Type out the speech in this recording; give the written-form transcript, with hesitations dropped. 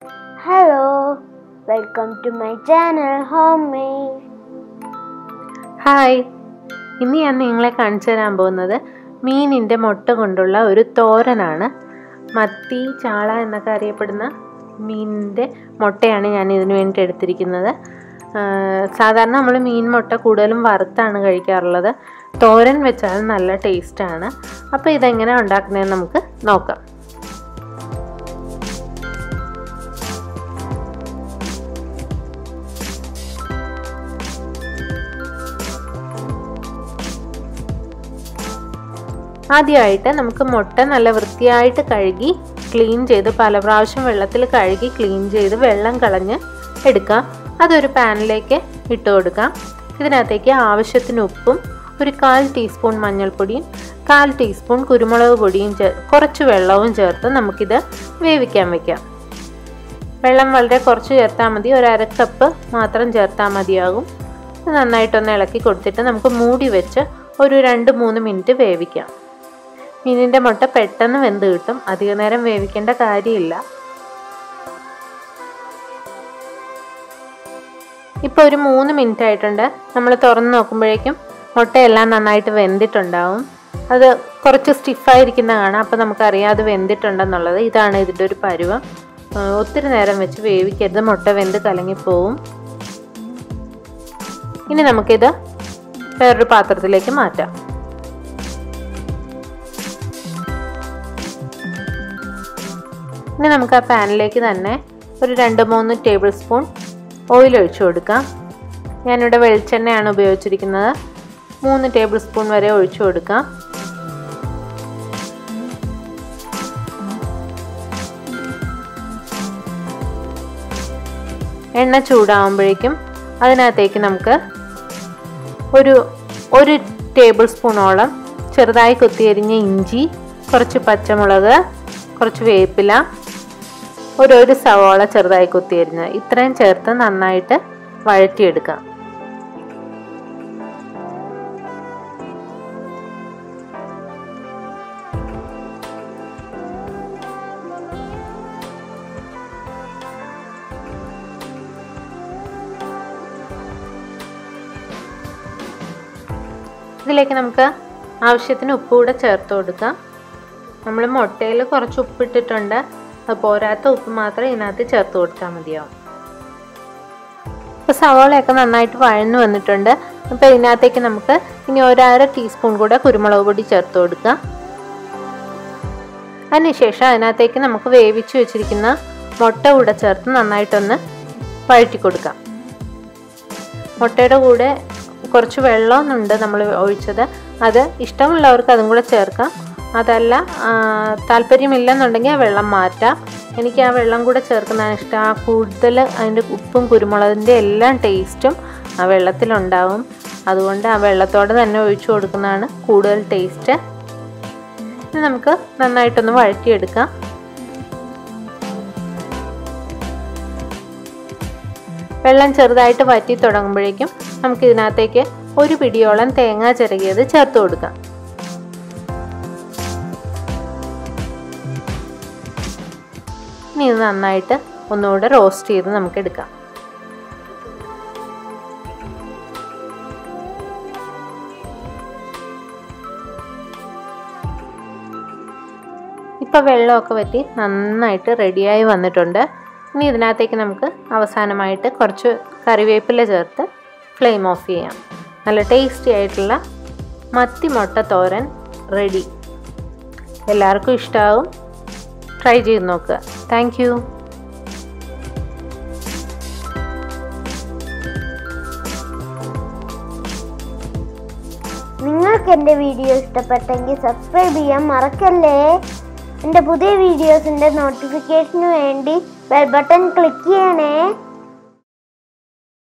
Hello, welcome to my channel Homemade. Hi, ഇന്ന് ഞാൻ നിങ്ങളെ കാണിച്ചു തരാൻ പോകുന്നത് മീനിൻ്റെ മുട്ട കൊണ്ടുള്ള ഒരു തോരനാണ്. മത്തി, ചാള എന്നൊക്കെ അറിയപ്പെടുന്ന മീനിൻ്റെ മുട്ടയാണ് ഞാൻ ഇതിനു വേണ്ടി എടുത്തിരിക്കുന്നത്. സാധാരണ നമ്മൾ മീൻ മുട്ട കൂടുതലും വറുത്താണ് കഴിക്കാറുള്ളത്. തോരൻ വെച്ചാൽ നല്ല ടേസ്റ്റാണ്. അപ്പോൾ ഇതെങ്ങനെ ഉണ്ടാക്കുന്നതെന്ന് നമുക്ക് നോക്കാം. ആദ്യമായിട്ട് നമുക്ക് മുട്ട നല്ല വൃത്തിയായിട്ട് കഴുകി ക്ലീൻ ചെയ്ത് പല പ്രാവശ്യം വെള്ളത്തിൽ കഴുകി ക്ലീൻ ചെയ്ത് വെള്ളം കളഞ്ഞ് എടുക്കാം. അതൊരു പാനിലേക്ക് ഇട്ട് കൊടുക്കാം. ഇതിനകത്തേക്ക് ആവശ്യത്തിന് ഉപ്പും ഒരു 1/4 ടീസ്പൂൺ മഞ്ഞൾപ്പൊടിയും 1/4 ടീസ്പൂൺ കുരുമുളക് പൊടിയും കുറച്ച് വെള്ളവും ചേർത്ത് നമുക്കിത് വേവിക്കാൻ വയ്ക്കാം. വെള്ളം വളരെ കുറച്ച് ചേർത്താൽ മതി, ഒരു 1/2 കപ്പ് മാത്രം ചേർത്താൽ മതിയാകും. ഇത് നന്നായിട്ടൊന്ന് ഇളക്കി കൊടുത്തിട്ട് നമുക്ക് മൂടി വെച്ച് ഒരു 2-3 മിനിറ്റ് വേവിക്കാം. മീനിൻ്റെ മുട്ട പെട്ടെന്ന് വെന്ത് കിട്ടും, അധിക നേരം വേവിക്കേണ്ട കാര്യമില്ല. ഇപ്പോൾ ഒരു 3 മിനിറ്റ് ആയിട്ടുണ്ട്. നമ്മൾ തുറന്ന് നോക്കുമ്പോഴേക്കും മുട്ടയെല്ലാം നന്നായിട്ട് വെന്തിട്ടുണ്ടാവും. അത് കുറച്ച് സ്റ്റിഫായിരിക്കുന്ന കാണാം, അപ്പോൾ നമുക്കറിയാം അത് വെന്തിട്ടുണ്ടെന്നുള്ളത്. ഇതാണ് ഇതിൻ്റെ ഒരു പരുവം. ഒത്തിരി നേരം വെച്ച് വേവിക്കരുത്, മുട്ട വെന്ത് കലങ്ങിപ്പോവും. ഇനി നമുക്കിത് വേറൊരു പാത്രത്തിലേക്ക് മാറ്റാം. ഇനി നമുക്ക് ആ പാനിലേക്ക് തന്നെ ഒരു 2-3 ടേബിൾ സ്പൂൺ ഓയിൽ ഒഴിച്ചു കൊടുക്കാം. ഞാനിവിടെ വെളിച്ചെണ്ണയാണ് ഉപയോഗിച്ചിരിക്കുന്നത്. 3 ടേബിൾ സ്പൂൺ വരെ ഒഴിച്ചു കൊടുക്കാം. എണ്ണ ചൂടാവുമ്പോഴേക്കും അതിനകത്തേക്ക് നമുക്ക് ഒരു ടേബിൾ സ്പൂണോളം ചെറുതായി കൊത്തിയരിഞ്ഞ ഇഞ്ചി, കുറച്ച് പച്ചമുളക്, കുറച്ച് വേപ്പില, ഒരു സവാള ചെറുതായി കൊത്തിയരിഞ്ഞത്, ഇത്രയും ചേർത്ത് നന്നായിട്ട് വഴറ്റിയെടുക്കാം. ഇതിലേക്ക് നമുക്ക് ആവശ്യത്തിന് ഉപ്പ് കൂടെ ചേർത്ത് കൊടുക്കാം. നമ്മൾ മുട്ടയിൽ കുറച്ച് ഉപ്പിട്ടിട്ടുണ്ട്, അത് പോരാത്ത ഉപ്പ് മാത്രം ഇതിനകത്ത് ചേർത്ത് കൊടുത്താൽ മതിയാവും. ഇപ്പോൾ സവാളയൊക്കെ നന്നായിട്ട് വഴന്നു വന്നിട്ടുണ്ട്. അപ്പോൾ ഇതിനകത്തേക്ക് നമുക്ക് ഇനി 1/2 ടീസ്പൂൺ കൂടെ കുരുമുളക് പൊടി ചേർത്ത് കൊടുക്കാം. അതിനുശേഷം അതിനകത്തേക്ക് നമുക്ക് വേവിച്ച് വെച്ചിരിക്കുന്ന മുട്ട കൂടെ ചേർത്ത് നന്നായിട്ടൊന്ന് വഴറ്റി കൊടുക്കാം. മുട്ടയുടെ കൂടെ കുറച്ച് വെള്ളമൊന്നുണ്ട് നമ്മൾ ഒഴിച്ചത്, അത് ഇഷ്ടമുള്ളവർക്ക് അതും കൂടെ ചേർക്കാം. അതല്ല താല്പര്യമില്ലെന്നുണ്ടെങ്കിൽ ആ വെള്ളം മാറ്റാം. എനിക്ക് ആ വെള്ളം കൂടെ ചേർക്കുന്നതാണ് ഇഷ്ടം. ആ കൂടുതൽ അതിൻ്റെ ഉപ്പും കുരുമുളകിൻ്റെ എല്ലാം ടേസ്റ്റും ആ വെള്ളത്തിലുണ്ടാവും. അതുകൊണ്ട് ആ വെള്ളത്തോടെ തന്നെ ഒഴിച്ചു കൊടുക്കുന്നതാണ് കൂടുതൽ ടേസ്റ്റ്. ഇത് നമുക്ക് നന്നായിട്ടൊന്ന് വഴറ്റിയെടുക്കാം. വെള്ളം ചെറുതായിട്ട് വറ്റി തുടങ്ങുമ്പോഴേക്കും നമുക്ക് ഇതിനകത്തേക്ക് ഒരു പിടിയോളം തേങ്ങ ചിരകിയത് ചേർത്ത് കൊടുക്കാം. ഇനി ഇത് നന്നായിട്ട് ഒന്നുകൂടെ റോസ്റ്റ് ചെയ്ത് നമുക്ക് എടുക്കാം. ഇപ്പോൾ വെള്ളമൊക്കെ വറ്റി നന്നായിട്ട് റെഡിയായി വന്നിട്ടുണ്ട്. ഇനി ഇതിനകത്തേക്ക് നമുക്ക് അവസാനമായിട്ട് കുറച്ച് കറിവേപ്പില ചേർത്ത് ഫ്ലെയിം ഓഫ് ചെയ്യാം. നല്ല ടേസ്റ്റി ആയിട്ടുള്ള മത്തി മുട്ട തോരൻ റെഡി. എല്ലാവർക്കും ഇഷ്ടമാവും. ട്രൈ ചെയ്ത് നോക്കുക. Thank you. നിങ്ങൾക്ക് എൻ്റെ വീഡിയോ ഇഷ്ടപ്പെട്ടെങ്കിൽ സബ്സ്ക്രൈബ് ചെയ്യാൻ മറക്കല്ലേ. എൻ്റെ പുതിയ വീഡിയോസിൻ്റെ നോട്ടിഫിക്കേഷന് വേണ്ടി ബെൽ ബട്ടൺ ക്ലിക്ക് ചെയ്യണേ.